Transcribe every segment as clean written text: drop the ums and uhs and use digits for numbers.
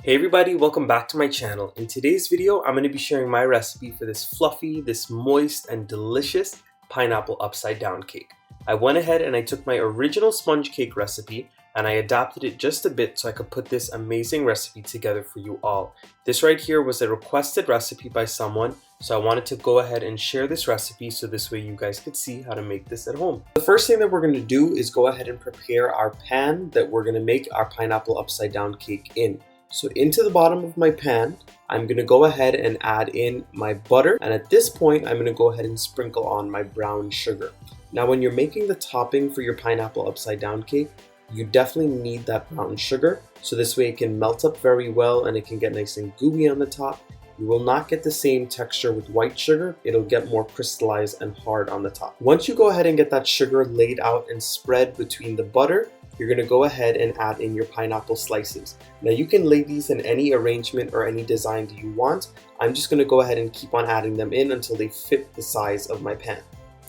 Hey everybody, welcome back to my channel. In today's video, I'm going to be sharing my recipe for this fluffy, this moist and delicious pineapple upside down cake. I went ahead and I took my original sponge cake recipe and I adapted it just a bit so I could put this amazing recipe together for you all. This right here was a requested recipe by someone, so I wanted to go ahead and share this recipe so this way you guys could see how to make this at home. The first thing that we're going to do is go ahead and prepare our pan that we're going to make our pineapple upside down cake in. So into the bottom of my pan, I'm going to go ahead and add in my butter, and at this point I'm going to go ahead and sprinkle on my brown sugar. Now when you're making the topping for your pineapple upside down cake, you definitely need that brown sugar, so this way it can melt up very well and it can get nice and gooey on the top. You will not get the same texture with white sugar, it'll get more crystallized and hard on the top. Once you go ahead and get that sugar laid out and spread between the butter, you're going to go ahead and add in your pineapple slices. Now you can lay these in any arrangement or any design that you want. I'm just going to go ahead and keep on adding them in until they fit the size of my pan.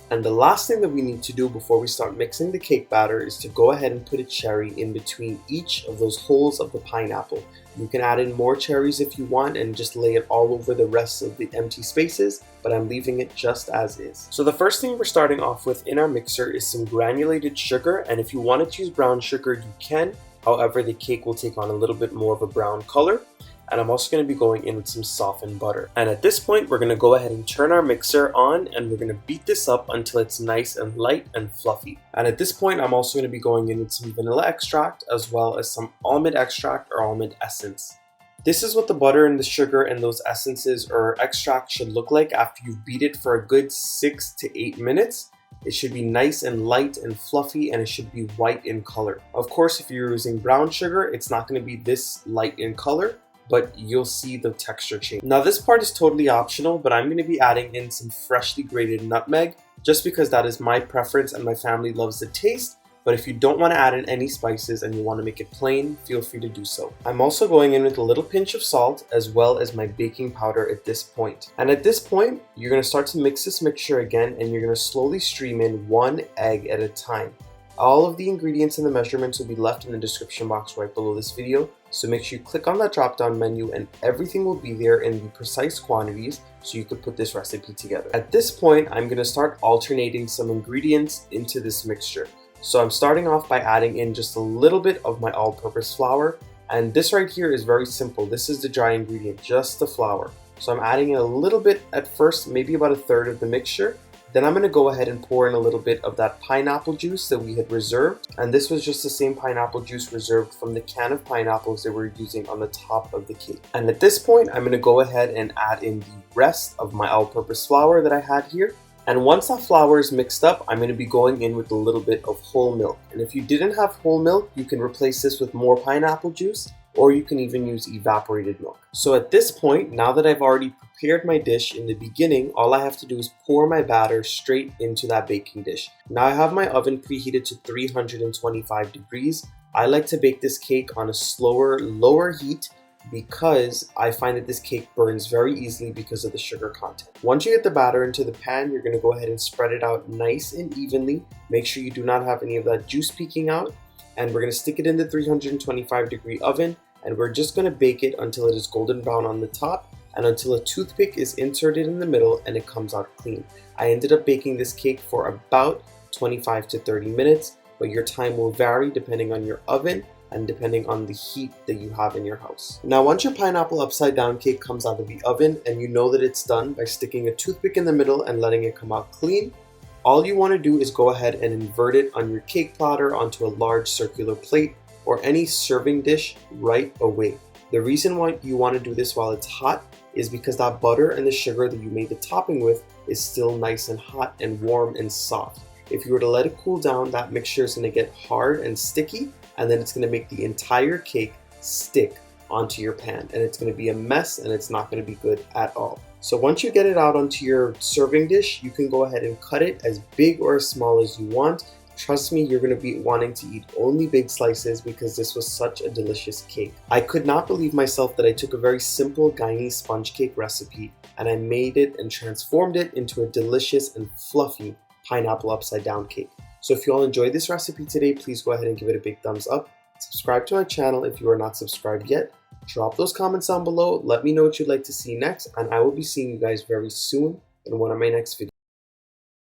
And the last thing that we need to do before we start mixing the cake batter is to go ahead and put a cherry in between each of those holes of the pineapple. You can add in more cherries if you want and just lay it all over the rest of the empty spaces, but I'm leaving it just as is. So the first thing we're starting off with in our mixer is some granulated sugar, and if you wanted to use brown sugar, you can. However, the cake will take on a little bit more of a brown color. And I'm also going to be going in with some softened butter. And at this point, we're going to go ahead and turn our mixer on and we're going to beat this up until it's nice and light and fluffy. And at this point, I'm also going to be going in with some vanilla extract as well as some almond extract or almond essence. This is what the butter and the sugar and those essences or extract should look like after you've beat it for a good 6 to 8 minutes. It should be nice and light and fluffy, and it should be white in color. Of course, if you're using brown sugar, it's not going to be this light in color, but you'll see the texture change. Now this part is totally optional, but I'm going to be adding in some freshly grated nutmeg just because that is my preference and my family loves the taste. But if you don't want to add in any spices and you want to make it plain, feel free to do so. I'm also going in with a little pinch of salt as well as my baking powder at this point. And at this point, you're going to start to mix this mixture again and you're going to slowly stream in 1 egg at a time. All of the ingredients and the measurements will be left in the description box right below this video, so make sure you click on that drop down menu and everything will be there in the precise quantities so you could put this recipe together. At this point, I'm going to start alternating some ingredients into this mixture. So I'm starting off by adding in just a little bit of my all-purpose flour, and this right here is very simple. This is the dry ingredient, just the flour. So I'm adding in a little bit at first, maybe about 1/3 of the mixture. Then I'm going to go ahead and pour in a little bit of that pineapple juice that we had reserved. And this was just the same pineapple juice reserved from the can of pineapples that we're using on the top of the cake. And at this point, I'm going to go ahead and add in the rest of my all-purpose flour that I had here. And once that flour is mixed up, I'm going to be going in with a little bit of whole milk. And if you didn't have whole milk, you can replace this with more pineapple juice, or you can even use evaporated milk. So at this point, now that I've already prepared my dish in the beginning, all I have to do is pour my batter straight into that baking dish. Now I have my oven preheated to 325 degrees. I like to bake this cake on a slower, lower heat because I find that this cake burns very easily because of the sugar content. Once you get the batter into the pan, you're going to go ahead and spread it out nice and evenly. Make sure you do not have any of that juice peeking out. And we're going to stick it in the 325 degree oven, and we're just going to bake it until it is golden brown on the top and until a toothpick is inserted in the middle and it comes out clean. I ended up baking this cake for about 25 to 30 minutes, but your time will vary depending on your oven and depending on the heat that you have in your house. Now once your pineapple upside down cake comes out of the oven and you know that it's done by sticking a toothpick in the middle and letting it come out clean, all you want to do is go ahead and invert it on your cake platter onto a large circular plate or any serving dish right away. The reason why you want to do this while it's hot is because that butter and the sugar that you made the topping with is still nice and hot and warm and soft. If you were to let it cool down, that mixture is going to get hard and sticky, and then it's going to make the entire cake stick onto your pan, and it's going to be a mess and it's not going to be good at all. So once you get it out onto your serving dish, you can go ahead and cut it as big or as small as you want. Trust me, you're going to be wanting to eat only big slices because this was such a delicious cake. I could not believe myself that I took a very simple Guyanese sponge cake recipe and I made it and transformed it into a delicious and fluffy pineapple upside down cake. So if you all enjoyed this recipe today, please go ahead and give it a big thumbs up. Subscribe to my channel if you are not subscribed yet. Drop those comments down below. Let me know what you'd like to see next, and I will be seeing you guys very soon in one of my next videos.